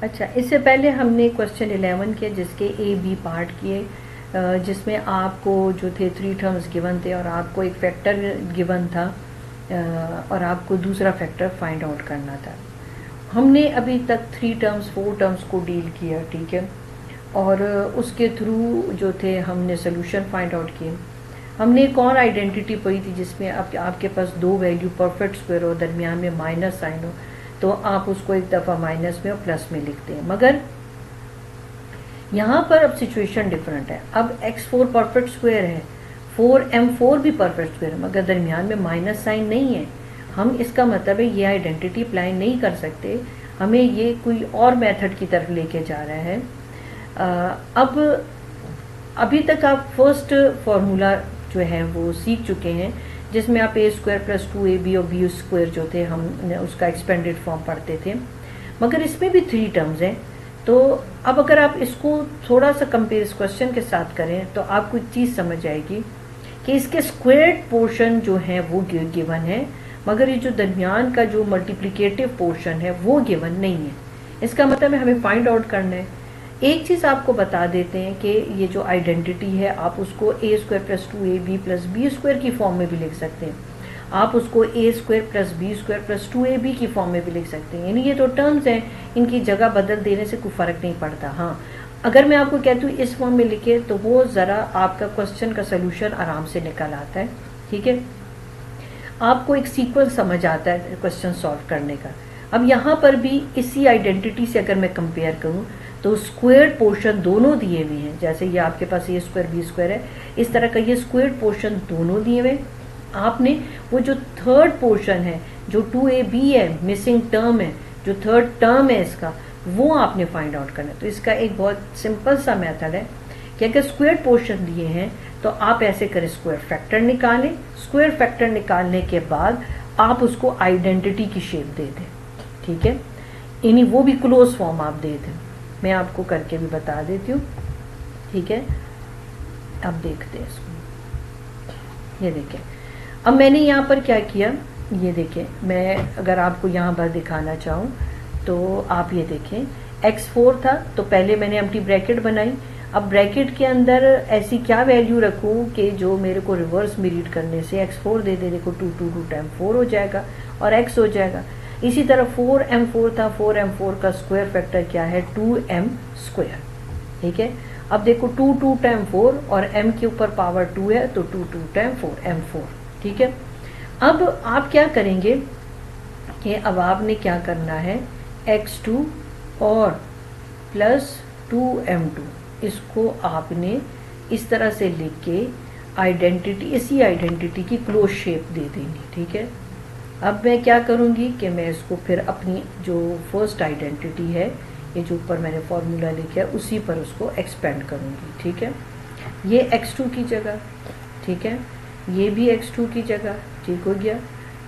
अच्छा, इससे पहले हमने क्वेश्चन 11 किया जिसके ए बी पार्ट किए, जिसमें आपको जो थे 3 टर्म्स गिवन थे और आपको एक फैक्टर गिवन था और आपको दूसरा फैक्टर फाइंड आउट करना था। हमने अभी तक 3 टर्म्स 4 टर्म्स को डील किया, ठीक है, और उसके थ्रू जो थे हमने सोल्यूशन फाइंड आउट किए। हमने एक और आइडेंटिटी पढ़ी थी जिसमें आपके पास दो वैल्यू परफेक्ट स्क्वायर हो, दरमियान में माइनस साइन हो, तो आप उसको एक दफ़ा माइनस में और प्लस में लिखते हैं। मगर यहाँ पर अब सिचुएशन डिफरेंट है। अब x4 परफेक्ट स्क्वायर है, 4m4 भी परफेक्ट स्क्वायर है, मगर दरमियान में माइनस साइन नहीं है। हम इसका मतलब है ये आइडेंटिटी अप्लाई नहीं कर सकते, हमें ये कोई और मेथड की तरफ लेके जा रहा है। अब अभी तक आप फर्स्ट फॉर्मूला जो है वो सीख चुके हैं, जिसमें आप a² + 2ab और b² जो थे हमने उसका एक्सपेंडेड फॉर्म पढ़ते थे, मगर इसमें भी 3 टर्म्स हैं। तो अब अगर आप इसको थोड़ा सा कंपेयर इस क्वेश्चन के साथ करें तो आपको एक चीज़ समझ आएगी कि इसके स्क्वायर्ड पोर्शन जो है वो गिवन है, मगर ये जो दरमियान का जो मल्टीप्लिकेटिव पोर्शन है वो गिवन नहीं है। इसका मतलब है हमें फाइंड आउट करना है। एक चीज़ आपको बता देते हैं कि ये जो आइडेंटिटी है आप उसको a² + 2ab + b² की फॉर्म में भी लिख सकते हैं, आप उसको a² + b² + 2ab की फॉर्म में भी लिख सकते हैं। यानी ये तो टर्म्स हैं, इनकी जगह बदल देने से कोई फ़र्क नहीं पड़ता। हाँ, अगर मैं आपको कहती हूँ इस फॉर्म में लिखे तो वो ज़रा आपका क्वेश्चन का सोल्यूशन आराम से निकल आता है, ठीक है, आपको एक सीक्वेंस समझ आता है क्वेश्चन सॉल्व करने का। अब यहाँ पर भी इसी आइडेंटिटी से अगर मैं कंपेयर करूँ तो स्क्वायर्ड पोर्शन दोनों दिए हुए हैं, जैसे ये आपके पास a² b² है, इस तरह का ये स्क्वायर्ड पोर्शन दोनों दिए हुए। आपने वो जो थर्ड पोर्शन है, जो 2ab है, मिसिंग टर्म है, जो थर्ड टर्म है इसका, वो आपने फाइंड आउट करना है। तो इसका एक बहुत सिंपल सा मेथड है कि अगर स्क्वायर्ड पोर्शन दिए हैं तो आप ऐसे करें, स्क्वायर फैक्टर निकालें, स्क्वायर फैक्टर निकालने के बाद आप उसको आइडेंटिटी की शेप दे दें, ठीक है, यानी वो भी क्लोज फॉर्म आप दे दें। मैं आपको करके भी बता देती हूँ, ठीक है। अब देखते हैं इसको, ये देखें, अब मैंने यहाँ पर क्या किया, ये देखें, मैं अगर आपको यहाँ पर दिखाना चाहूँ तो आप ये देखें, x4 था तो पहले मैंने एम्प्टी ब्रैकेट बनाई। अब ब्रैकेट के अंदर ऐसी क्या वैल्यू रखूँ कि जो मेरे को रिवर्स में रीड करने से x4 दे दे, देखो 2 2 2 टाइम 4 हो जाएगा और x हो जाएगा। इसी तरह 4m4 था, 4m4 का स्क्वायर फैक्टर क्या है, 2m², ठीक है। अब देखो 2 2 टाइम 4 और m के ऊपर पावर 2 है तो 2 2 टाइम 4 m4, ठीक है। अब आप क्या करेंगे कि अब आपने क्या करना है, x2 और +2m2 इसको आपने इस तरह से लिख के आइडेंटिटी, इसी आइडेंटिटी की क्लोज शेप दे देंगी, ठीक है। अब मैं क्या करूँगी कि मैं इसको फिर अपनी जो फर्स्ट आइडेंटिटी है, ये जो ऊपर मैंने फॉर्मूला लिखा है उसी पर उसको एक्सपेंड करूँगी, ठीक है। ये x2 की जगह, ठीक है, ये भी x2 की जगह, ठीक हो गया।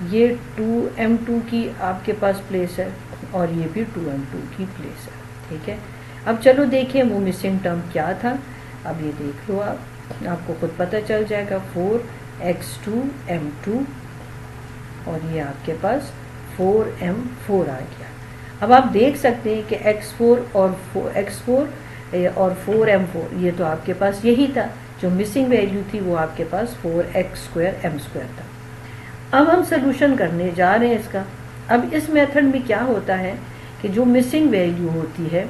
ये 2m2 की आपके पास प्लेस है और ये भी 2m2 की प्लेस है, ठीक है। अब चलो देखें वो मिसिंग टर्म क्या था। अब ये देख लो आप, आपको खुद पता चल जाएगा, 4x2m2 और ये आपके पास 4m4 आ गया। अब आप देख सकते हैं कि x4 और 4m4 ये तो आपके पास यही था, जो मिसिंग वैल्यू थी वो आपके पास 4x² m² था। अब हम सोल्यूशन करने जा रहे हैं इसका। अब इस मेथड में क्या होता है कि जो मिसिंग वैल्यू होती है,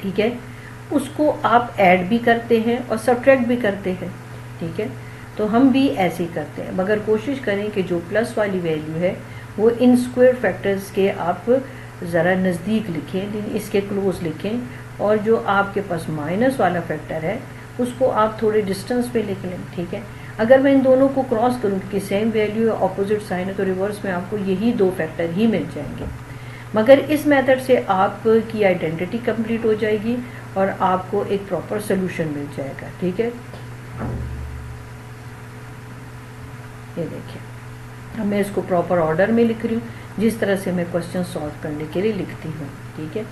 ठीक है, उसको आप ऐड भी करते हैं और सब्ट्रैक्ट भी करते हैं, ठीक है। तो हम भी ऐसे ही करते हैं, मगर कोशिश करें कि जो प्लस वाली वैल्यू है वो इन स्क्वायर फैक्टर्स के आप ज़रा नज़दीक लिखें, इसके क्लोज लिखें, और जो आपके पास माइनस वाला फैक्टर है उसको आप थोड़े डिस्टेंस पे लिख लें, ठीक है। अगर मैं इन दोनों को क्रॉस करूँ कि सेम वैल्यू है, ऑपोजिट साइन है, तो रिवर्स में आपको यही दो फैक्टर ही मिल जाएंगे। मगर इस मेथड से आपकी आइडेंटिटी कंप्लीट हो जाएगी और आपको एक प्रॉपर सोल्यूशन मिल जाएगा, ठीक है। ये देखिए, अब मैं इसको प्रॉपर ऑर्डर में लिख रही हूँ, जिस तरह से मैं क्वेश्चन सॉल्व करने के लिए लिखती हूँ, ठीक है।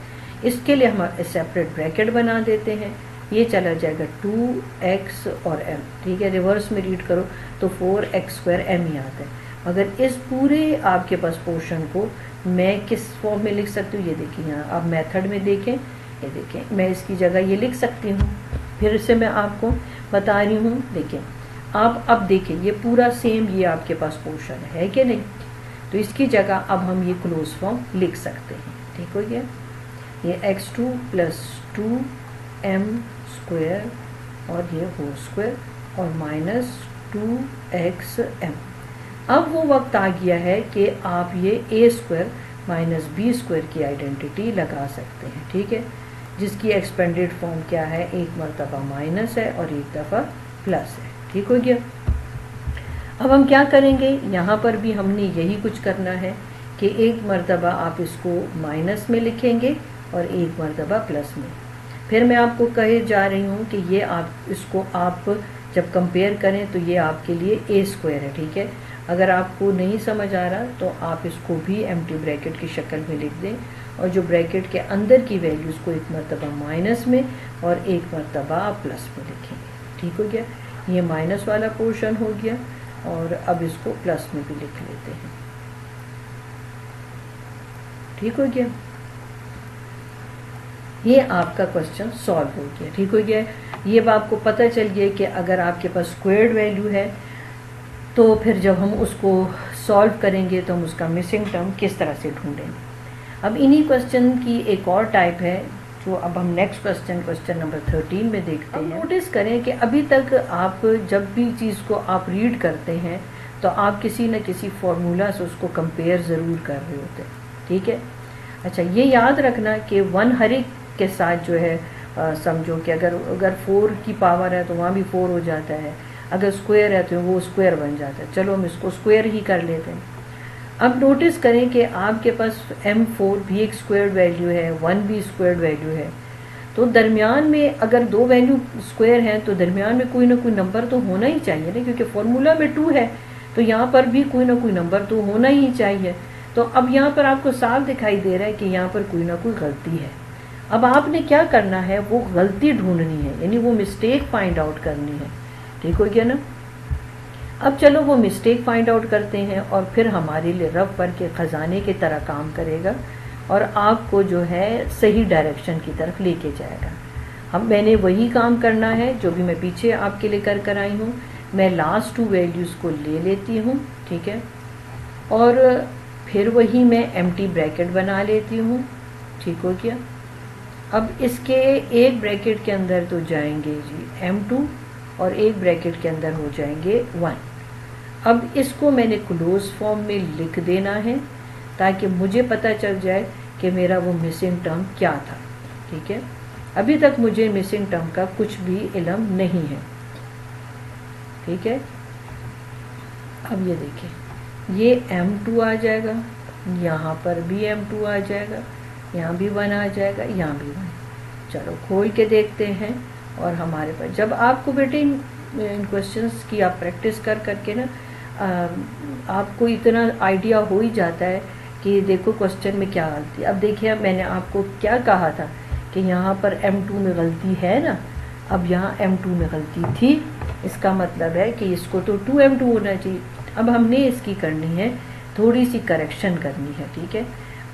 इसके लिए हम सेपरेट ब्रैकेट बना देते हैं, ये चला जाएगा 2x और m, ठीक है। रिवर्स में रीड करो तो 4x² m ही आता है, अगर इस पूरे आपके पास पोर्शन को मैं किस फॉर्म में लिख सकती हूँ, ये देखिए यहाँ आप मेथड में देखें, ये देखें मैं इसकी जगह ये लिख सकती हूँ। फिर से मैं आपको बता रही हूँ, देखें आप अब देखें ये पूरा सेम ये आपके पास पोर्शन है कि नहीं, तो इसकी जगह अब हम ये क्लोज फॉर्म लिख सकते हैं। ठीक हो गया, ये x2 + 2m² और ये होल स्क्वायर और -2xm। अब वो वक्त आ गया है कि आप ये a² - b² की आइडेंटिटी लगा सकते हैं। ठीक है, जिसकी एक्सपेंडेड फॉर्म क्या है, एक मरतबा माइनस है और एक दफ़ा प्लस है। ठीक हो गया, अब हम क्या करेंगे, यहाँ पर भी हमने यही कुछ करना है कि एक मरतबा आप इसको माइनस में लिखेंगे और एक मरतबा प्लस में। फिर मैं आपको कहे जा रही हूँ कि ये आप इसको आप जब कंपेयर करें तो ये आपके लिए a² है। ठीक है, अगर आपको नहीं समझ आ रहा तो आप इसको भी एम्प्टी ब्रैकेट की शक्ल में लिख दें और जो ब्रैकेट के अंदर की वैल्यूज़ को एक मरतबा माइनस में और एक मरतबा आप प्लस में लिखेंगे। ठीक हो गया, ये माइनस वाला पोर्शन हो गया और अब इसको प्लस में भी लिख लेते हैं। ठीक हो गया, ये आपका क्वेश्चन सॉल्व हो गया। ठीक हो गया, ये अब आपको पता चल गया कि अगर आपके पास स्क्वायर्ड वैल्यू है तो फिर जब हम उसको सॉल्व करेंगे तो हम उसका मिसिंग टर्म किस तरह से ढूंढेंगे। अब इन्हीं क्वेश्चन की एक और टाइप है जो अब हम नेक्स्ट क्वेश्चन नंबर 13 में देखते हैं। नोटिस करें कि अभी तक आप जब भी चीज़ को आप रीड करते हैं तो आप किसी न किसी फॉर्मूला से उसको कंपेयर ज़रूर कर रहे होते हैं। ठीक है, अच्छा ये याद रखना कि 1 हर एक के साथ जो है समझो कि अगर 4 की पावर है तो वहाँ भी 4 हो जाता है, अगर स्क्वायर है तो वो स्क्वायर बन जाता है। चलो हम इसको स्क्वायर ही कर लेते हैं। अब नोटिस करें कि आपके पास m4 भी एक स्क्वायर्ड वैल्यू है, 1 भी स्क्वायर्ड वैल्यू है, तो दरमियान में अगर दो वैल्यू स्क्वायर हैं तो दरमियान में कोई ना कोई नंबर तो होना ही चाहिए ना, क्योंकि फॉर्मूला में 2 है तो यहाँ पर भी कोई ना कोई नंबर तो होना ही चाहिए। तो अब यहाँ पर आपको साफ दिखाई दे रहा है कि यहाँ पर कोई ना कोई गलती है। अब आपने क्या करना है, वो गलती ढूंढनी है, यानी वो मिस्टेक फाइंड आउट करनी है। ठीक हो गया ना, अब चलो वो मिस्टेक फाइंड आउट करते हैं और फिर हमारे लिए रफ वर्क के ख़जाने की तरह काम करेगा और आपको जो है सही डायरेक्शन की तरफ लेके जाएगा। अब मैंने वही काम करना है जो भी मैं पीछे आपके लिए कर आई हूँ। मैं लास्ट 2 वैल्यूज़ को ले लेती हूँ, ठीक है, और फिर वही मैं एम्प्टी ब्रैकेट बना लेती हूँ। ठीक हो गया, अब इसके एक ब्रैकेट के अंदर तो जाएंगे जी m2 और एक ब्रैकेट के अंदर हो जाएंगे 1। अब इसको मैंने क्लोज फॉर्म में लिख देना है ताकि मुझे पता चल जाए कि मेरा वो मिसिंग टर्म क्या था। ठीक है, अभी तक मुझे मिसिंग टर्म का कुछ भी इल्म नहीं है। ठीक है, अब ये देखिए ये m2 आ जाएगा, यहाँ पर भी m2 आ जाएगा, यहाँ भी 1 आ जाएगा, यहाँ भी 1। चलो खोल के देखते हैं और हमारे पास जब आपको बेटे इन क्वेश्चंस की आप प्रैक्टिस करके ना आपको इतना आइडिया हो ही जाता है कि देखो क्वेश्चन में क्या गलती। अब देखिए मैंने आपको क्या कहा था कि यहाँ पर m2 में गलती है ना, अब यहाँ m2 में गलती थी, इसका मतलब है कि इसको तो 2m2 होना चाहिए। अब हमने इसकी करनी है थोड़ी सी करेक्शन करनी है। ठीक है,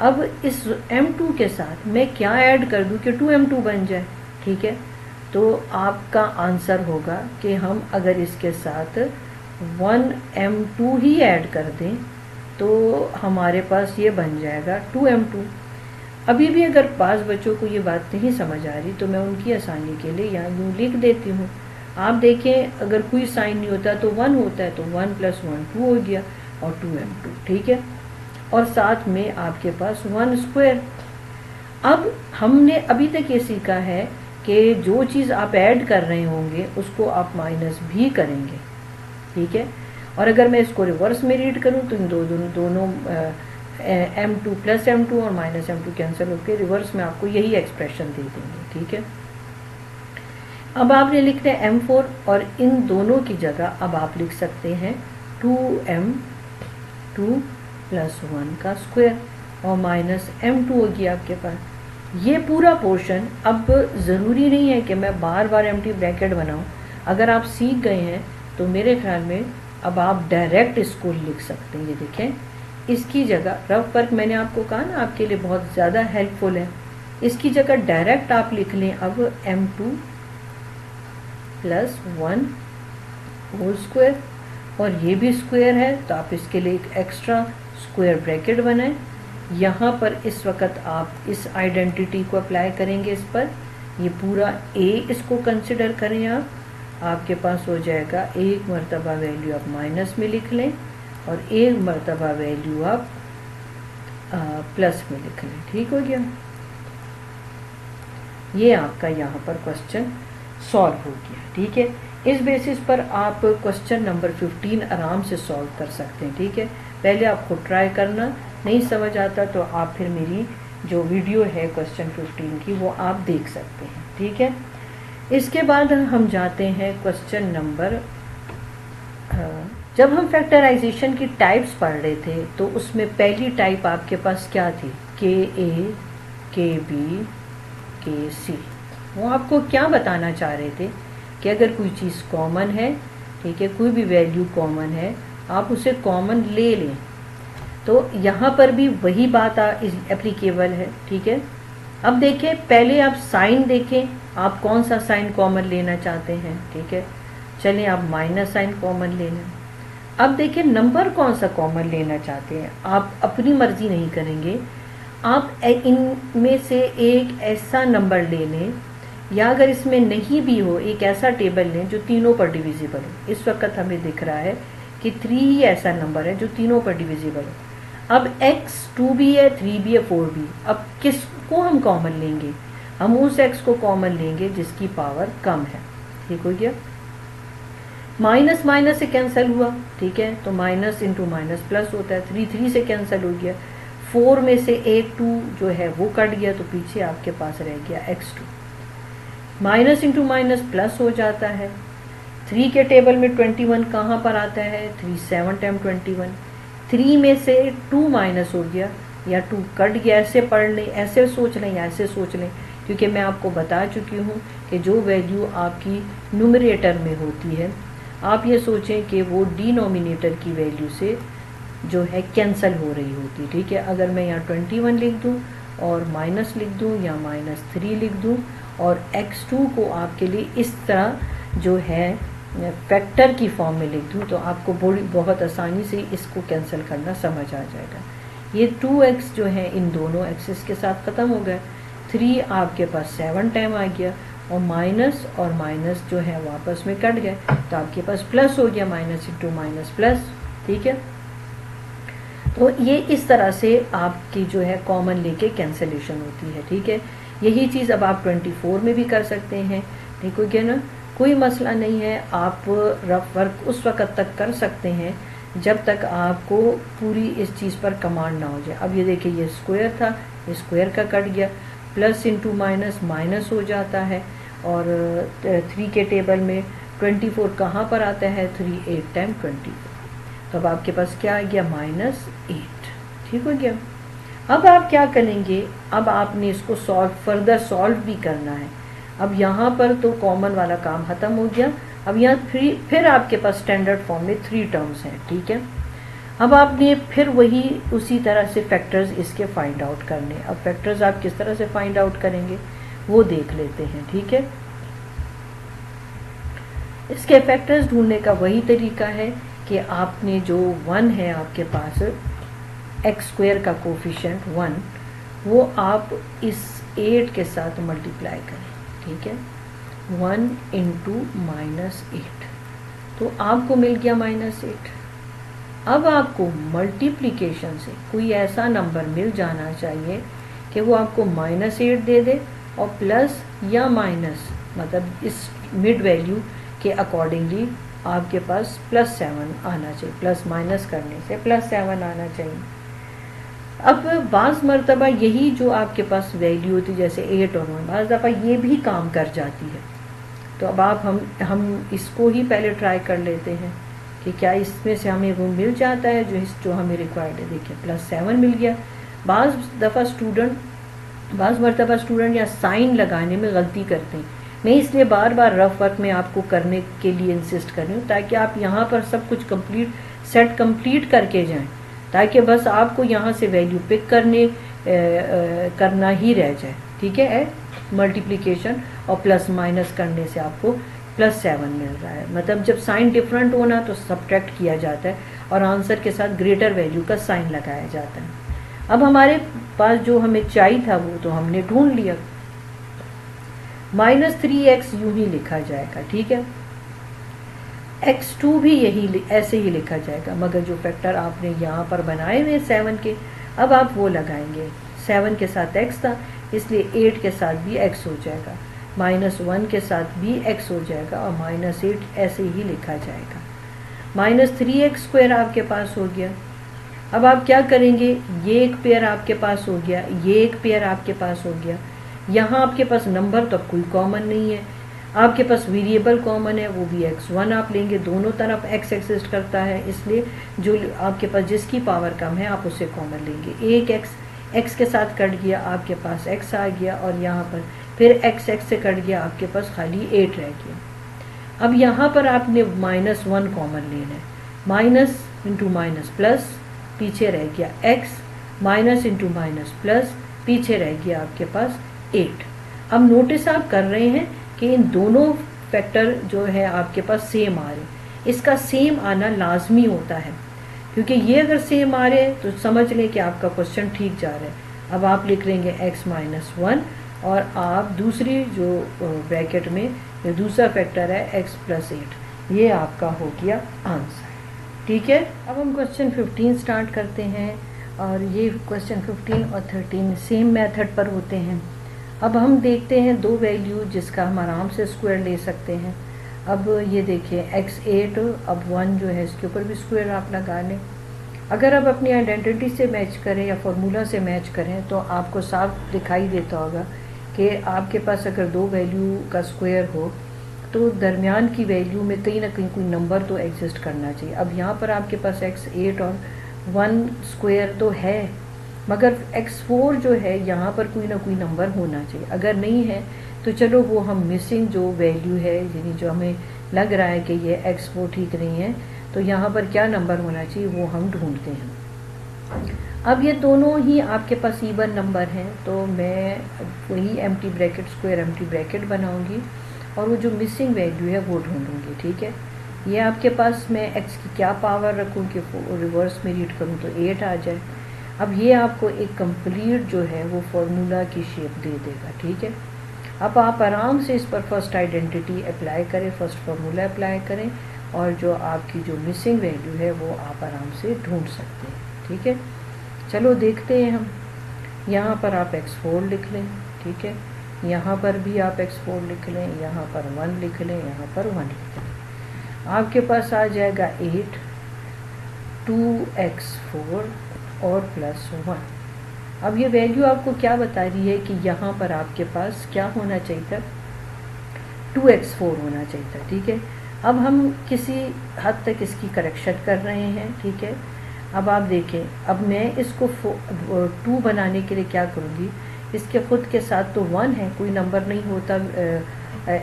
अब इस m2 के साथ मैं क्या ऐड कर दूँ कि 2m2 बन जाए। ठीक है, तो आपका आंसर होगा कि हम अगर इसके साथ 1m2 ही ऐड कर दें तो हमारे पास ये बन जाएगा 2m2। अभी भी अगर पास बच्चों को ये बात नहीं समझ आ रही तो मैं उनकी आसानी के लिए यहाँ यूँ लिख देती हूँ। आप देखें अगर कोई साइन नहीं होता तो 1 होता है, तो 1 + 1 2 हो गया और 2m2। ठीक है, और साथ में आपके पास 1 स्क्वायर। अब हमने अभी तक ये सीखा है कि जो चीज़ आप ऐड कर रहे होंगे उसको आप माइनस भी करेंगे। ठीक है, और अगर मैं इसको रिवर्स में रीड करूं तो इन दोनों m2 + m2 और -m2 कैंसिल होकर रिवर्स में आपको यही एक्सप्रेशन दे देंगे। ठीक है, अब आपने लिखना है m4 और इन दोनों की जगह अब आप लिख सकते हैं 2m2 + 1 का स्क्वायर और -m2 होगी आपके पास। ये पूरा पोर्शन अब ज़रूरी नहीं है कि मैं बार बार एम्प्टी ब्रैकेट बनाऊं। अगर आप सीख गए हैं तो मेरे ख्याल में अब आप डायरेक्ट इसको लिख सकते हैं। ये देखें, इसकी जगह रफ वर्क मैंने आपको कहा ना आपके लिए बहुत ज़्यादा हेल्पफुल है, इसकी जगह डायरेक्ट आप लिख लें अब m2 + 1 होल स्क्वायर, और ये भी स्क्वायर है तो आप इसके लिए एक एक्स्ट्रा स्क्वायर ब्रैकेट बनाएं। यहाँ पर इस वक्त आप इस आइडेंटिटी को अप्लाई करेंगे इस पर, ये पूरा a इसको कंसिडर करें आप, आपके पास हो जाएगा एक मरतबा वैल्यू आप माइनस में लिख लें और एक मरतबा वैल्यू आप प्लस में लिख लें। ठीक हो गया, ये आपका यहाँ पर क्वेश्चन सॉल्व हो गया। ठीक है, इस बेसिस पर आप क्वेश्चन नंबर 15 आराम से सॉल्व कर सकते हैं। ठीक है, पहले आप खुद ट्राई करना, नहीं समझ आता तो आप फिर मेरी जो वीडियो है क्वेश्चन 15 की वो आप देख सकते हैं। ठीक है, इसके बाद हम जाते हैं क्वेश्चन नंबर, जब हम फैक्टराइजेशन की टाइप्स पढ़ रहे थे तो उसमें पहली टाइप आपके पास क्या थी, KA, KB, KC। वो आपको क्या बताना चाह रहे थे कि अगर कोई चीज़ कॉमन है, ठीक है, कोई भी वैल्यू कॉमन है, आप उसे कॉमन ले लें। तो यहाँ पर भी वही बात एप्लीकेबल है। ठीक है, अब देखें, पहले आप साइन देखें, आप कौन सा साइन कॉमन लेना चाहते हैं। ठीक है, चलें आप माइनस साइन कॉमन ले लें। अब देखें नंबर कौन सा कॉमन लेना चाहते हैं, आप अपनी मर्जी नहीं करेंगे, आप इनमें से एक ऐसा नंबर ले लें, या अगर इसमें नहीं भी हो एक ऐसा टेबल लें जो तीनों पर डिविजिबल हो। इस वक्त हमें दिख रहा है कि 3 ही ऐसा नंबर है जो तीनों पर डिविजिबल हो। अब x 2 भी है, 3 भी है, 4 भी। अब किसको हम कॉमन लेंगे, हम उस x को कॉमन लेंगे जिसकी पावर कम है। ठीक हो गया, माइनस माइनस से कैंसिल हुआ। ठीक है, तो माइनस इंटू माइनस प्लस होता है, 3 3 से कैंसिल हो गया, 4 में से एक 2 जो है वो कट गया, तो पीछे आपके पास रह गया x2। Minus into minus plus हो जाता है। 3 के टेबल में 21 कहाँ पर आता है, 3 7 टाइम 21, 3 में से 2 माइनस हो गया या 2 कट गया। ऐसे पढ़ लें, ऐसे सोच लें या ऐसे सोच लें, क्योंकि मैं आपको बता चुकी हूँ कि जो वैल्यू आपकी न्यूमरेटर में होती है, आप ये सोचें कि वो डिनोमिनेटर की वैल्यू से जो है कैंसिल हो रही होती। ठीक है, अगर मैं यहाँ 21 लिख दूँ और माइनस लिख दूँ या -3 लिख दूँ और x2 को आपके लिए इस तरह जो है फैक्टर की फॉर्म में लिख दूँ, तो आपको बहुत आसानी से इसको कैंसिल करना समझ आ जाएगा। ये 2x जो है इन दोनों एक्सेस के साथ ख़त्म हो गया, 3 आपके पास 7 टाइम आ गया और माइनस जो है वापस में कट गए, तो आपके पास प्लस हो गया, माइनस इंटू माइनस प्लस। ठीक है, तो ये इस तरह से आपकी जो है कॉमन लेके कैंसिलेशन होती है। ठीक है, यही चीज़ अब आप 24 में भी कर सकते हैं। ठीक हो गया ना, कोई मसला नहीं है, आप रफ वर्क उस वक़्त तक कर सकते हैं जब तक आपको पूरी इस चीज़ पर कमांड ना हो जाए। अब ये देखिए, ये स्क्वायर था, ये स्क्वायर का कट गया, प्लस इंटू माइनस माइनस हो जाता है, और 3 के टेबल में 24 कहाँ पर आता है, 3 8 टाइम 24, तो अब आपके पास क्या आ गया, -8। ठीक हो गया, अब आप क्या करेंगे, अब आपने इसको फर्दर सॉल्व भी करना है। अब यहाँ पर तो कॉमन वाला काम ख़त्म हो गया, अब यहाँ फिर आपके पास स्टैंडर्ड फॉर्म में 3 टर्म्स हैं। ठीक है, अब आपने फिर वही उसी तरह से फैक्टर्स इसके फाइंड आउट करने। अब फैक्टर्स आप किस तरह से फाइंड आउट करेंगे वो देख लेते हैं। ठीक है, इसके फैक्टर्स ढूंढने का वही तरीका है कि आपने जो 1 है आपके पास x² का कोफिशिएंट 1, वो आप इस 8 के साथ मल्टीप्लाई करें। ठीक है, 1 इंटू -8, तो आपको मिल गया -8। अब आपको मल्टीप्लिकेशन से कोई ऐसा नंबर मिल जाना चाहिए कि वो आपको -8 दे दे और प्लस या माइनस, मतलब इस मिड वैल्यू के अकॉर्डिंगली आपके पास +7 आना चाहिए, प्लस माइनस करने से +7 आना चाहिए। अब बाज़ मरतबा यही जो आपके पास वैल्यू होती है जैसे 8 और 1, बाज़ दफ़ा ये भी काम कर जाती है। तो अब आप हम इसको ही पहले ट्राई कर लेते हैं कि क्या इसमें से हमें वो मिल जाता है जो हमें रिक्वायर्ड है। देखिए, +7 मिल गया। बाज़ मरतबा स्टूडेंट या साइन लगाने में गलती करते हैं, मैं इसलिए बार बार रफ वर्क में आपको करने के लिए इंसिस्ट कर रही हूँ, ताकि आप यहाँ पर सब कुछ कंप्लीट सेट कंप्लीट करके जाएं, ताकि बस आपको यहाँ से वैल्यू पिक करना ही रह जाए। ठीक है, मल्टीप्लिकेशन और प्लस माइनस करने से आपको +7 मिल रहा है। मतलब जब साइन डिफरेंट होना तो सब्ट्रैक्ट किया जाता है और आंसर के साथ ग्रेटर वैल्यू का साइन लगाया जाता है। अब हमारे पास जो हमें चाहिए था वो तो हमने ढूंढ लिया। -3x यूं ही लिखा जाएगा। ठीक है, x2 भी यही ऐसे ही लिखा जाएगा, मगर जो फैक्टर आपने यहाँ पर बनाए हुए 7 के, अब आप वो लगाएंगे। 7 के साथ x था, इसलिए 8 के साथ भी x हो जाएगा, -1 के साथ भी x हो जाएगा और -8 ऐसे ही लिखा जाएगा। -3x² आपके पास हो गया। अब आप क्या करेंगे, ये एक पेयर आपके पास हो गया, ये एक पेयर आपके पास हो गया। यहाँ आपके पास नंबर तो कोई कॉमन नहीं है, आपके पास वेरिएबल कॉमन है, वो भी x1 आप लेंगे। दोनों तरफ x एग्जिस्ट करता है, इसलिए जो आपके पास जिसकी पावर कम है आप उसे कॉमन लेंगे। एक x के साथ कट गया, आपके पास x आ गया, और यहाँ पर फिर x से कट गया, आपके पास खाली 8 रह गया। अब यहाँ पर आपने -1 कॉमन लेना है। माइनस इंटू माइनस प्लस, पीछे रह गया x, minus into minus plus, पीछे रह गया आपके पास 8। अब नोटिस आप कर रहे हैं कि इन दोनों फैक्टर जो है आपके पास सेम आ रहे। इसका सेम आना लाजमी होता है, क्योंकि ये अगर सेम आ रहे तो समझ लें कि आपका क्वेश्चन ठीक जा रहा है। अब आप लिख लेंगे x-1 और आप दूसरी जो ब्रैकेट में जो दूसरा फैक्टर है x+8, ये आपका हो गया आंसर। ठीक है, अब हम क्वेश्चन 15 स्टार्ट करते हैं, और ये क्वेश्चन 15 और 13 सेम मेथड पर होते हैं। अब हम देखते हैं दो वैल्यू जिसका हम आराम से स्क्वायर ले सकते हैं। अब ये देखिए x8, अब 1 जो है इसके ऊपर भी स्क्वायर आप लगा लें। अगर आप अपनी आइडेंटिटी से मैच करें या फार्मूला से मैच करें तो आपको साफ दिखाई देता होगा कि आपके पास अगर दो वैल्यू का स्क्वायर हो तो दरमियान की वैल्यू में कहीं ना कहीं कोई नंबर तो एग्जिस्ट करना चाहिए। अब यहाँ पर आपके पास x8 और 1 स्क्वायर तो है, मगर x4 जो है यहाँ पर कोई ना कोई नंबर होना चाहिए। अगर नहीं है तो चलो वो हम मिसिंग जो वैल्यू है, यानी जो हमें लग रहा है कि ये x4 ठीक नहीं है, तो यहाँ पर क्या नंबर होना चाहिए वो हम ढूंढते हैं। अब ये दोनों ही आपके पास इवन नंबर हैं, तो मैं वही empty bracket square empty bracket बनाऊंगी और वो जो मिसिंग वैल्यू है वो ढूंढूंगी। ठीक है, ये आपके पास मैं x की क्या पावर रखूँ कि रिवर्स में रीड करूँ तो 8 आ जाए। अब ये आपको एक कंप्लीट जो है वो फार्मूला की शेप दे देगा। ठीक है, अब आप आराम से इस पर फर्स्ट आइडेंटिटी अप्लाई करें, फर्स्ट फार्मूला अप्लाई करें, और जो आपकी जो मिसिंग वैल्यू है वो आप आराम से ढूंढ सकते हैं। ठीक है, चलो देखते हैं हम। यहाँ पर आप x4 लिख लें। ठीक है, यहाँ पर भी आप x4 लिख लें, यहाँ पर 1 लिख लें, यहाँ पर 1 लिख लें। आपके पास आ जाएगा 8, 2x4 और +1। अब ये वैल्यू आपको क्या बता रही है कि यहाँ पर आपके पास क्या होना चाहिए था, 2x4 होना चाहिए था। ठीक है, अब हम किसी हद तक इसकी करेक्शन कर रहे हैं। ठीक है, अब आप देखें, अब मैं इसको 2 बनाने के लिए क्या करूँगी, इसके खुद के साथ तो 1 है, कोई नंबर नहीं होता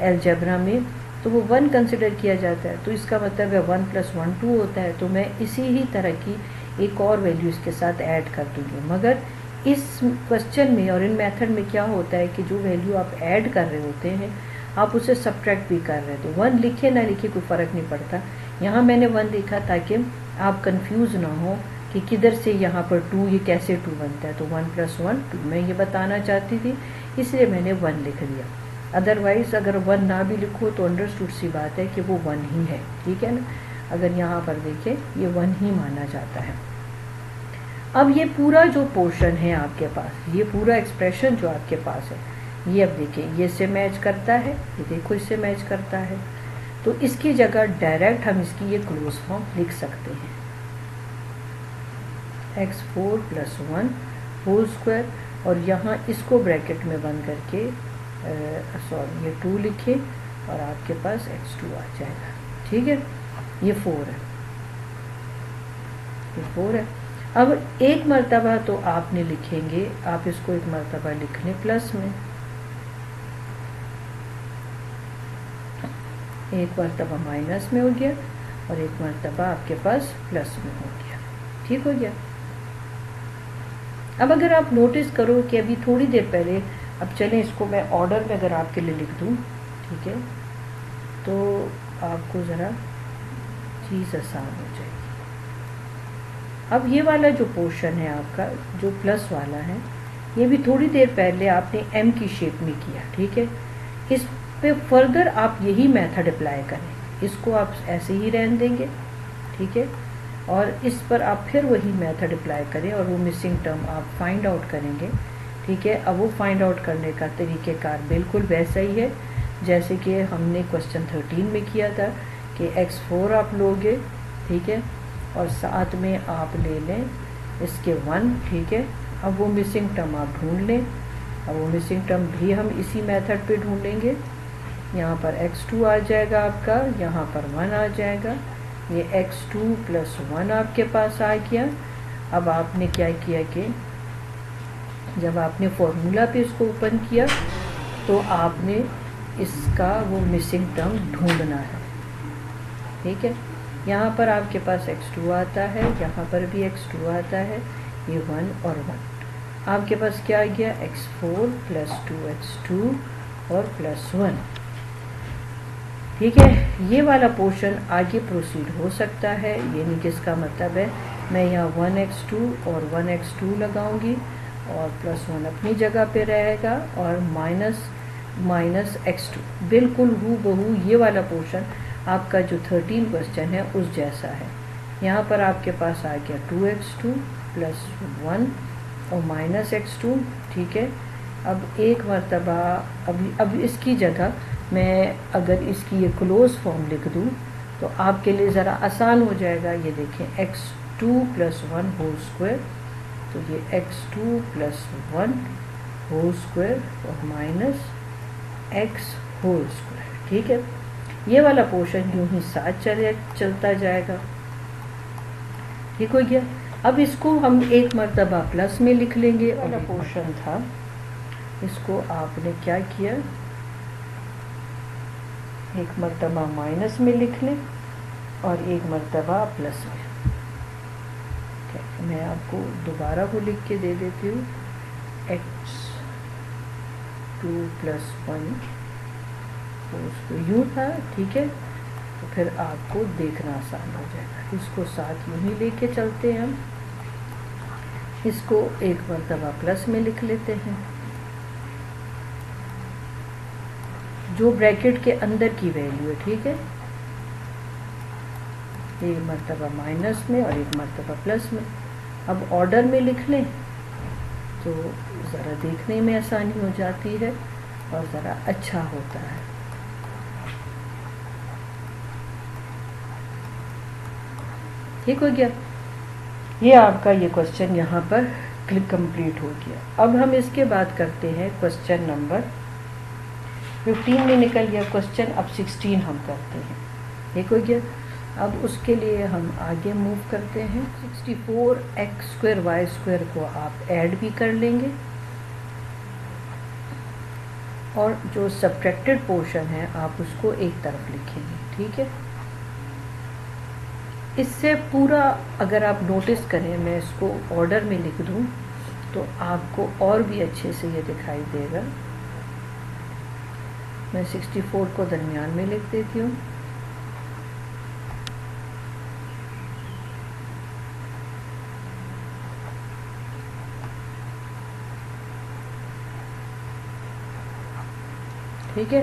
अलजेब्रा में, तो वो 1 कंसिडर किया जाता है, तो इसका मतलब है 1 + 1 2 होता है। तो मैं इसी ही तरह की एक और वैल्यू इसके साथ ऐड कर दूँगी। मगर इस क्वेश्चन में और इन मेथड में क्या होता है कि जो वैल्यू आप ऐड कर रहे होते हैं आप उसे सब्ट्रैक्ट भी कर रहे हैं, तो 1 लिखे ना लिखे कोई फ़र्क नहीं पड़ता। यहाँ मैंने 1 लिखा ताकि आप कंफ्यूज ना हो कि किधर से यहाँ पर 2, ये कैसे 2 बनता है, तो 1 + 1 2 मैं ये बताना चाहती थी, इसलिए मैंने 1 लिख दिया। अदरवाइज़ अगर 1 ना भी लिखो तो अंडरस्टूड सी बात है कि वो 1 ही है। ठीक है ना, अगर यहाँ पर देखें ये 1 ही माना जाता है। अब ये पूरा जो पोर्शन है आपके पास, ये पूरा एक्सप्रेशन जो आपके पास है, ये अब देखें ये इससे मैच करता है, ये देखो इससे मैच करता है, तो इसकी जगह डायरेक्ट हम इसकी ये क्लोज फॉर्म लिख सकते हैं, x4 + 1 होल स्क्वायर, और यहाँ इसको ब्रैकेट में बंद करके सॉरी ये 2 लिखे और आपके पास x2 आ जाएगा। ठीक है, ये 4 है, ये 4 है। अब एक मर्तबा तो आपने लिखेंगे, आप इसको एक मर्तबा लिख लें प्लस में, एक मरतबा माइनस में हो गया और एक मरतबा आपके पास प्लस में हो गया। ठीक हो गया। अब अगर आप नोटिस करो कि अभी थोड़ी देर पहले, अब चलें इसको मैं ऑर्डर में अगर आपके लिए लिख दूँ, ठीक है, तो आपको ज़रा चीज़ आसान हो जाएगी। अब ये वाला जो पोर्शन है आपका जो प्लस वाला है, ये भी थोड़ी देर पहले आपने एम की शेप में किया। ठीक है, इस पे फर्दर आप यही मेथड अप्लाई करें, इसको आप ऐसे ही रहने देंगे। ठीक है, और इस पर आप फिर वही मेथड अप्लाई करें और वो मिसिंग टर्म आप फाइंड आउट करेंगे। ठीक है, अब वो फाइंड आउट करने का तरीक़ेकार बिल्कुल वैसा ही है जैसे कि हमने क्वेश्चन 13 में किया था कि x4 आप लोगे, ठीक है, और साथ में आप ले लें इसके 1। ठीक है, अब वो मिसिंग टर्म आप ढूंढ लें। अब वो मिसिंग टर्म भी हम इसी मेथड पे ढूंढेंगे। यहाँ पर x2 आ जाएगा आपका, यहाँ पर 1 आ जाएगा, ये x2 प्लस 1 आपके पास आ गया। अब आपने क्या किया कि जब आपने फॉर्मूला पे इसको ओपन किया तो आपने इसका वो मिसिंग टर्म ढूंढना है। ठीक है, यहाँ पर आपके पास x2 आता है, यहाँ पर भी x2 आता है, ये 1 और 1। आपके पास क्या आ गया, x4 प्लस 2x2 और प्लस 1। ठीक है, ये वाला पोर्शन आगे प्रोसीड हो सकता है, यानी कि इसका मतलब है मैं यहाँ 1x2 और 1x2 लगाऊंगी और प्लस 1 अपनी जगह पे रहेगा और माइनस x2 बिल्कुल हूबहू ये वाला पोर्शन आपका जो 13 क्वेश्चन है उस जैसा है। यहाँ पर आपके पास आ गया 2x2 प्लस 1 और माइनस x2। ठीक है, अब एक मरतबा अब इसकी जगह मैं अगर इसकी ये क्लोज फॉर्म लिख दूँ तो आपके लिए ज़रा आसान हो जाएगा। ये देखें, x2 प्लस 1 होल स्क्वायर, तो ये x2 प्लस 1 होल स्क्वायर और माइनस x होल स्क्वायर। ठीक है, ये वाला पोर्शन यूं ही साथ चलता जाएगा। ठीक हो गया। अब इसको हम एक मरतबा प्लस में लिख लेंगे। वाला पोर्शन था, इसको आपने क्या किया, एक मरतबा माइनस में लिख लें और एक मरतबा प्लस में। मैं आपको दोबारा वो लिख के दे देती हूँ, x2 प्लस 1 उसको यूँ था। ठीक है, तो फिर आपको देखना आसान हो जाएगा। इसको साथ यूँ ही लेके चलते हैं हम, इसको एक मरतबा प्लस में लिख लेते हैं, जो ब्रैकेट के अंदर की वैल्यू है। ठीक है, एक मरतबा माइनस में और एक मरतबा प्लस में। अब ऑर्डर में लिख लें तो ज़रा देखने में आसानी हो जाती है और ज़रा अच्छा होता है। ठीक हो गया, ये आपका ये क्वेश्चन यहाँ पर कंप्लीट हो गया। अब हम इसके बाद करते हैं क्वेश्चन नंबर 15 में निकल गया क्वेश्चन, अब 16 हम करते हैं। ठीक हो गया, अब उसके लिए हम आगे मूव करते हैं। 64x² y² को आप ऐड भी कर लेंगे और जो सब्ट्रैक्टेड पोर्शन है आप उसको एक तरफ लिखेंगे। ठीक है, इससे पूरा अगर आप नोटिस करें, मैं इसको ऑर्डर में लिख दूं तो आपको और भी अच्छे से ये दिखाई देगा। मैं 64 को दरमियान में लिख देती हूँ। ठीक है,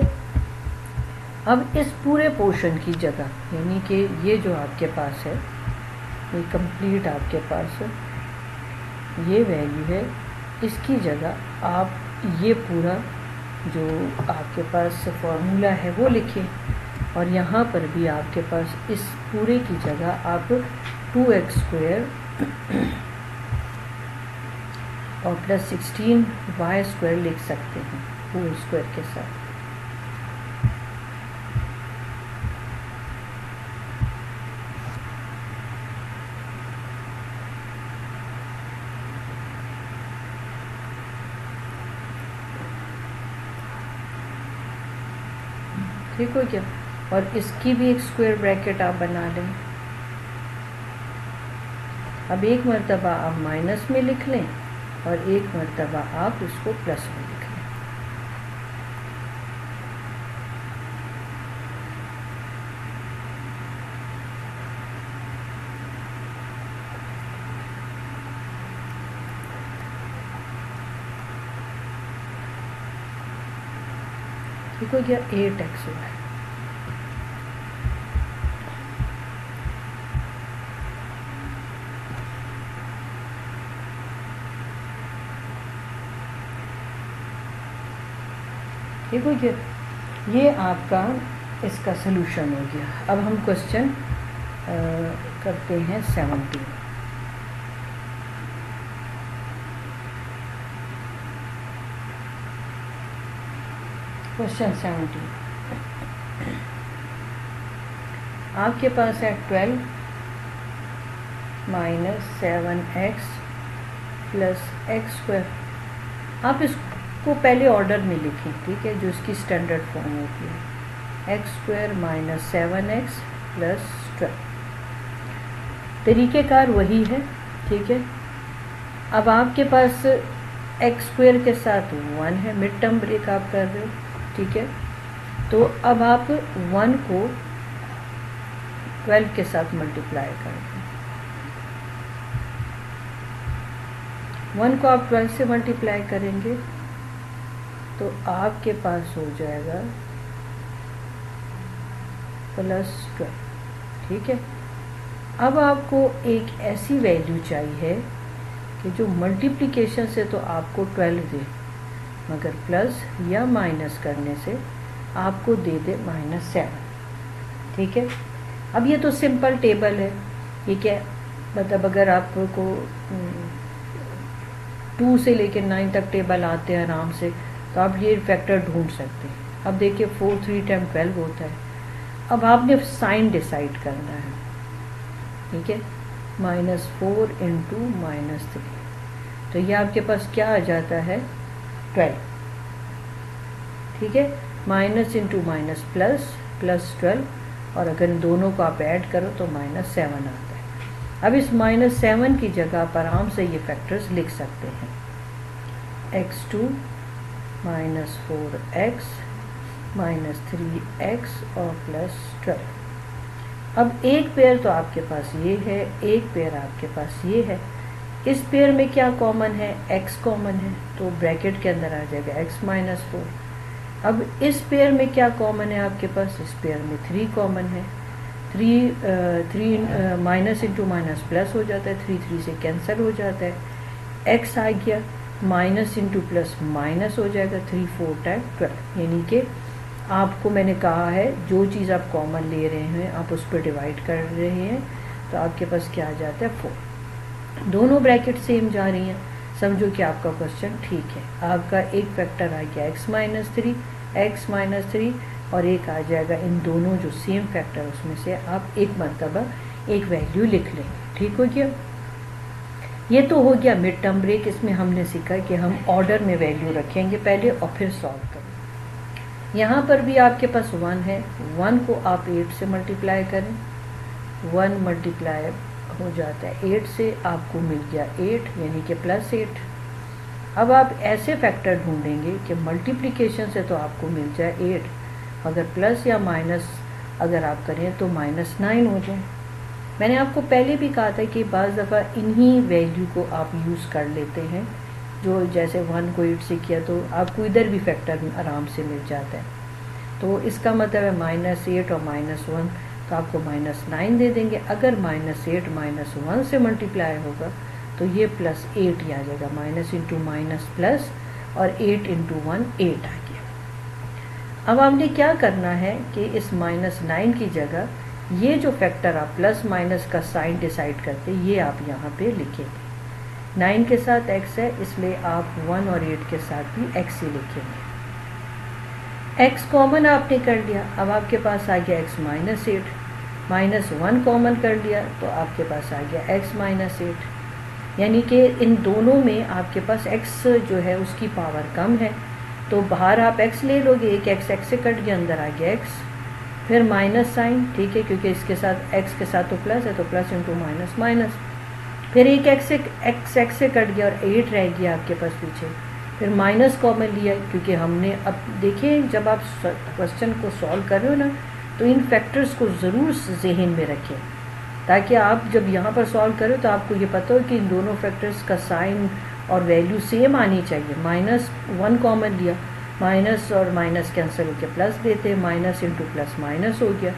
अब इस पूरे पोर्शन की जगह, यानी कि ये जो आपके पास है, ये कंप्लीट आपके पास है, ये वैल्यू है, इसकी जगह आप ये पूरा जो आपके पास फॉर्मूला है वो लिखें और यहाँ पर भी आपके पास इस पूरे की जगह आप 2x² और प्लस 16y² लिख सकते हैं होल स्क्वायर के साथ। ठीक हो गया। और इसकी भी एक स्क्वायर ब्रैकेट आप बना लें। अब एक मर्तबा आप माइनस में लिख लें और एक मर्तबा आप इसको प्लस में लिख लें। ठीक हो गया, 8x हुआ है। ठीक हो गया, ये आपका इसका सलूशन हो गया। अब हम क्वेश्चन करते हैं 17। क्वेश्चन 17 आपके पास है 12 minus 7x plus x square. आप इसको पहले ऑर्डर में लिखें, ठीक है, जो इसकी स्टैंडर्ड फॉर्म होती है, x square minus 7x plus 12। तरीक़ेकार वही है, ठीक है। अब आपके पास एक्स स्क्वायर के साथ 1 है, मिड टर्म ब्रेक आप कर रहे हो, ठीक है। तो अब आप 1 को 12 के साथ मल्टीप्लाई कर दें। 1 को आप 12 से मल्टीप्लाई करेंगे तो आपके पास हो जाएगा प्लस 12, ठीक है। अब आपको एक ऐसी वैल्यू चाहिए कि जो मल्टीप्लिकेशन से तो आपको 12 दे, मगर प्लस या माइनस करने से आपको दे दे -7, ठीक है। अब ये तो सिंपल टेबल है, ये क्या मतलब अगर आपको 2 से लेकर 9 तक टेबल आते हैं आराम से, तो आप ये फैक्टर ढूंढ सकते हैं। अब देखिए 4 3 टाइम 12 होता है। अब आपने साइन डिसाइड करना है, ठीक है, -4 इंटू -3, तो ये आपके पास क्या आ जाता है 12, ठीक है। Minus into minus plus, plus 12, और अगर इन दोनों को आप ऐड करो तो -7 आता है। अब इस -7 की जगह पर आराम से ये फैक्टर्स लिख सकते हैं, x2 -4x -3x और प्लस 12। अब एक पेयर तो आपके पास ये है, एक पेयर आपके पास ये है। इस पेयर में क्या कॉमन है, x कॉमन है, तो ब्रैकेट के अंदर आ जाएगा x -4। अब इस पेयर में क्या कॉमन है आपके पास, इस पेयर में 3 कॉमन है। 3 माइनस इंटू माइनस प्लस हो जाता है, 3 3 से कैंसिल हो जाता है। x आ गया, माइनस इंटू प्लस माइनस हो जाएगा, 3 4 टाइम 12। यानी कि आपको मैंने कहा है जो चीज़ आप कॉमन ले रहे हैं आप उस पर डिवाइड कर रहे हैं, तो आपके पास क्या आ जाता है 4। दोनों ब्रैकेट सेम जा रही हैं, समझो कि आपका क्वेश्चन ठीक है। आपका एक फैक्टर आ गया x -3 और एक आ जाएगा इन दोनों जो सेम फैक्टर उसमें से आप एक मरतबा एक वैल्यू लिख लेंगे, ठीक हो गया। ये तो हो गया मिड टर्म ब्रेक। इसमें हमने सीखा कि हम ऑर्डर में वैल्यू रखेंगे पहले और फिर सॉल्व करेंगे। यहाँ पर भी आपके पास 1 है, 1 को आप 8 से मल्टीप्लाई करें, 1 मल्टीप्लाई हो जाता है 8 से, आपको मिल गया 8 यानी कि +8। अब आप ऐसे फैक्टर ढूंढेंगे कि मल्टीप्लिकेशन से तो आपको मिल जाए 8, अगर प्लस या माइनस अगर आप करें तो -9 हो जाए। मैंने आपको पहले भी कहा था कि बाज़ दफ़ा इन्हीं वैल्यू को आप यूज़ कर लेते हैं, जो जैसे 1 को 8 से किया तो आपको इधर भी फैक्टर आराम से मिल जाता है। तो इसका मतलब है -8 और -1, तो आपको -9 दे देंगे। अगर -8 -1 से मल्टीप्लाई होगा तो ये +8 ही आ जाएगा, माइनस इंटू माइनस प्लस, और 8 इंटू 1 8 आ गया। अब आपने क्या करना है कि इस -9 की जगह ये जो फैक्टर आप प्लस माइनस का साइन डिसाइड करते ये आप यहाँ पे लिखेंगे। 9 के साथ x है इसलिए आप 1 और 8 के साथ भी x ही लिखेंगे। x कॉमन आपने कर लिया, अब आपके पास आ गया x -8, -1 कॉमन कर लिया तो आपके पास आ गया x -8, यानी कि इन दोनों में आपके पास x जो है उसकी पावर कम है, तो बाहर आप x ले लोगे, एक x से कट गया, अंदर आ गया x। फिर माइनस साइन, ठीक है, क्योंकि इसके साथ x के साथ तो प्लस है, तो प्लस इंटू माइनस माइनस। फिर एक x से कट गया और 8 रह गया आपके पास पीछे। फिर माइनस कॉमन लिया, क्योंकि हमने अब देखें जब आप क्वेश्चन को सॉल्व कर रहे हो ना, तो इन फैक्टर्स को ज़रूर जहन में रखें, ताकि आप जब यहाँ पर सॉल्व करें तो आपको ये पता हो कि इन दोनों फैक्टर्स का साइन और वैल्यू सेम आनी चाहिए। माइनस 1 कॉमन लिया, माइनस और माइनस कैंसिल होकर प्लस देते, माइनस इंटू प्लस माइनस हो गया,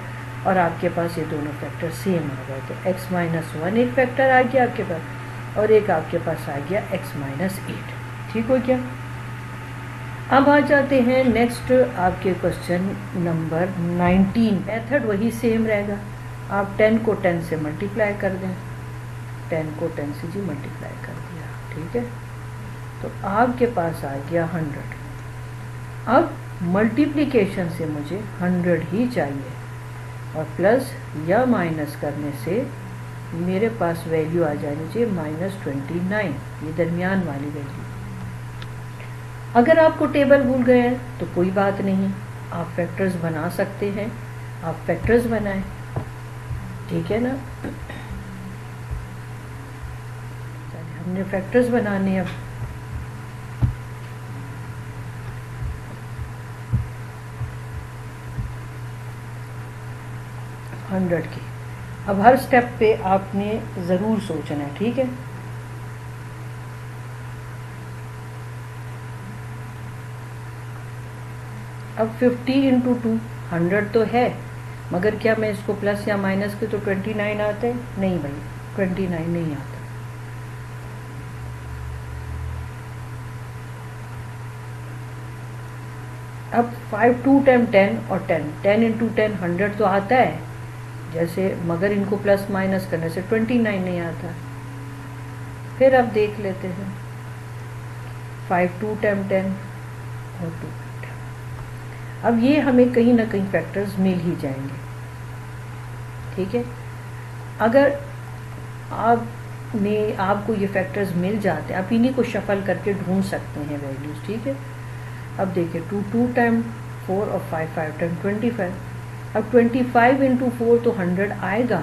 और आपके पास ये दोनों फैक्टर सेम आ गए। तो x माइनस 1 एक फैक्टर आ गया आपके पास, और एक आपके पास आ गया x माइनस 8। ठीक हो गया। अब आ जाते हैं नेक्स्ट आपके क्वेश्चन नंबर 19। मेथड वही सेम रहेगा, आप 10 को 10 से मल्टीप्लाई कर दें, 10 को 10 से जी मल्टीप्लाई कर दिया, ठीक है, तो आपके पास आ गया 100। अब मल्टीप्लिकेशन से मुझे 100 ही चाहिए, और प्लस या माइनस करने से मेरे पास वैल्यू आ जानी चाहिए -29, ये दरमियान वाली वैल्यू। अगर आपको टेबल भूल गए हैं तो कोई बात नहीं, आप फैक्टर्स बना सकते हैं, आप फैक्टर्स बनाएं, ठीक है ना। चलिए हमने फैक्टर्स बनाने अब। हंड्रेड की अब हर स्टेप पे आपने ज़रूर सोचना है, ठीक है। अब 50 इंटू 2 100 तो है, मगर क्या मैं इसको प्लस या माइनस के तो 29 आता है? नहीं भाई, 29 नहीं आता। अब 5 2 टाइम 10 और 10 इंटू 10 100 तो आता है जैसे, मगर इनको प्लस माइनस करने से 29 नहीं आता। फिर अब देख लेते हैं 5 2 टाइम 10 और 2 टाइम 10। अब ये हमें कहीं ना कहीं फैक्टर्स मिल ही जाएंगे, ठीक है। अगर आपको ये फैक्टर्स मिल जाते हैं, आप इन्हीं को शफल करके ढूंढ सकते हैं वैल्यूज, ठीक है। अब देखिए 2 2 टाइम 4 और 5 5 टाइम 25। अब 25 इंटू 4 तो 100 आएगा,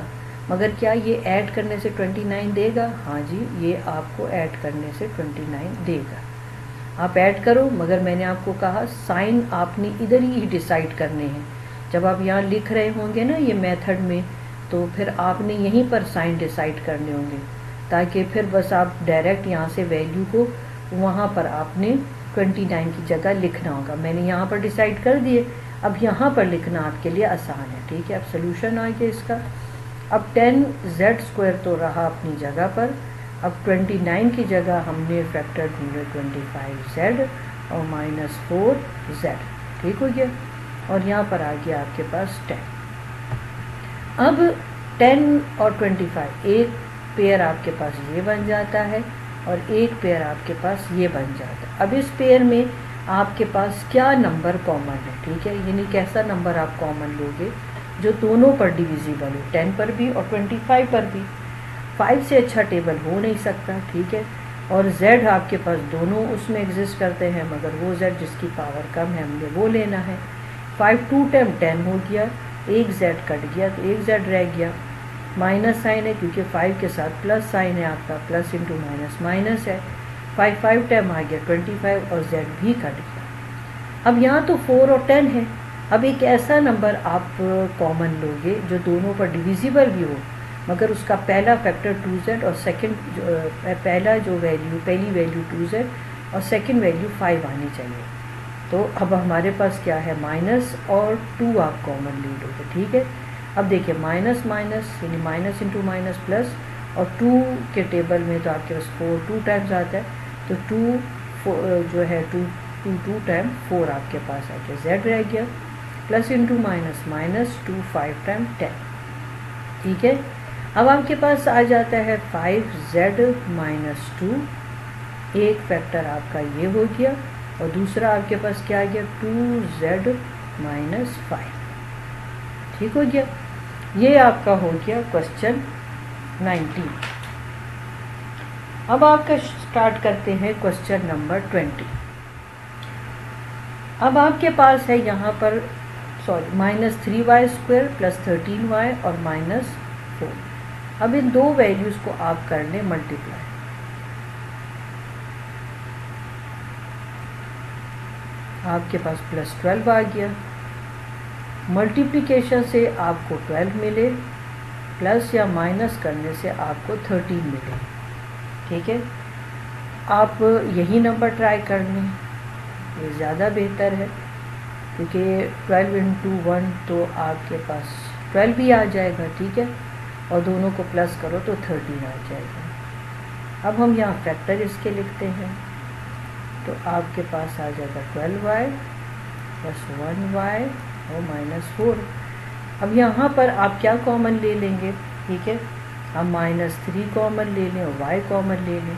मगर क्या ये ऐड करने से 29 देगा? हाँ जी, ये आपको ऐड करने से 29 देगा। आप ऐड करो, मगर मैंने आपको कहा साइन आपने इधर ही डिसाइड करने हैं। जब आप यहाँ लिख रहे होंगे ना ये मेथड में, तो फिर आपने यहीं पर साइन डिसाइड करने होंगे, ताकि फिर बस आप डायरेक्ट यहाँ से वैल्यू को वहाँ पर आपने 29 की जगह लिखना होगा। मैंने यहाँ पर डिसाइड कर दिए, अब यहाँ पर लिखना आपके लिए आसान है, ठीक है। अब सोल्यूशन आ गया इसका। अब 10z² तो रहा अपनी जगह पर, अब 29 की जगह हमने फैक्टर ढूंढे 25z और -4z, ठीक हो गया। और यहाँ पर आ गया आपके पास 10। अब 10 और 25 एक पेयर आपके पास ये बन जाता है, और एक पेयर आपके पास ये बन जाता है। अब इस पेयर में आपके पास क्या नंबर कॉमन है, ठीक है, यानी कैसा नंबर आप कॉमन लोगे जो दोनों पर डिविजिबल हो, 10 पर भी और 25 पर भी। 5 से अच्छा टेबल हो नहीं सकता, ठीक है। और z आपके पास दोनों उसमें एग्जिस्ट करते हैं, मगर वो z जिसकी पावर कम है हमने वो लेना है। 5 2 टाइम 10 हो गया, एक z कट गया तो एक z रह गया। माइनस साइन है क्योंकि 5 के साथ प्लस साइन है आपका, प्लस इंटू माइनस माइनस है। 5 5 टाइम आ गया 25 और z भी कट गया। अब यहाँ तो 4 और 10 है। अब एक ऐसा नंबर आप कॉमन लोगे जो दोनों पर डिविजिबल भी हो, मगर उसका पहला फैक्टर 2z और पहली वैल्यू 2z और सेकंड वैल्यू 5 आनी चाहिए। तो अब हमारे पास क्या है, माइनस और 2 आप कॉमन ले लोगे, ठीक है। अब देखिए माइनस माइनस यानी माइनस इंटू माइनस प्लस, और 2 के टेबल में तो आपके पास 4 2 टाइम्स आता है, तो 2 जो है 2 टाइम 4 आपके पास आ गया, z रह गया, plus into minus minus 2 5 time 10, ठीक है। अब आपके पास आ जाता है 5z माइनस 2, एक फैक्टर आपका ये हो गया, और दूसरा आपके पास क्या आ गया 2z माइनस 5, ठीक हो गया। ये आपका हो गया क्वेश्चन 19। अब आपका स्टार्ट करते हैं क्वेश्चन नंबर 20। अब आपके पास है यहाँ पर सॉरी -3y² प्लस 13y और -4। अब इन दो वैल्यूज़ को आप कर लें मल्टीप्लाई। आपके पास +12 आ गया। मल्टीप्लिकेशन से आपको 12 मिले, प्लस या माइनस करने से आपको 13 मिले। ठीक है, आप यही नंबर ट्राई कर लें, ये ज़्यादा बेहतर है, क्योंकि 12 × 1 तो आपके पास 12 भी आ जाएगा। ठीक है, और दोनों को प्लस करो तो 13 आ जाएगा। अब हम यहाँ फैक्टर इसके लिखते हैं, तो आपके पास आ जाएगा 12y + 1y और -4। अब यहाँ पर आप क्या कॉमन ले लेंगे? ठीक है, हम -3 कॉमन ले लें और y कॉमन ले लें।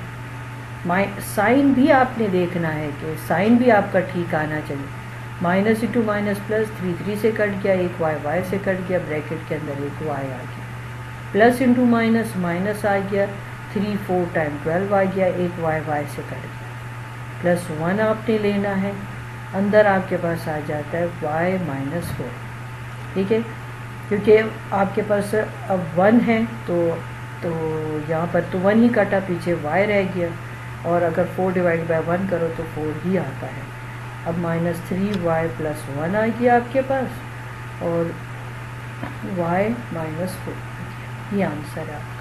साइन भी आपने देखना है कि साइन भी आपका ठीक आना चाहिए। माइनस इंटू माइनस प्लस 3 से कट गया, एक y से कट गया, ब्रैकेट के अंदर एक y आ गया। प्लस इंटू माइनस माइनस आ गया, 3 4 टाइम 12 आ गया, एक y से कट गया। +1 आपने लेना है, अंदर आपके पास आ जाता है y - 4। ठीक है, क्योंकि आपके पास अब 1 है तो यहाँ पर तो 1 ही कटा, पीछे y रह गया, और अगर 4 / 1 करो तो 4 ही आता है। अब -3y + 1 आ गया आपके पास, और y - 4, ये आंसर है आपका।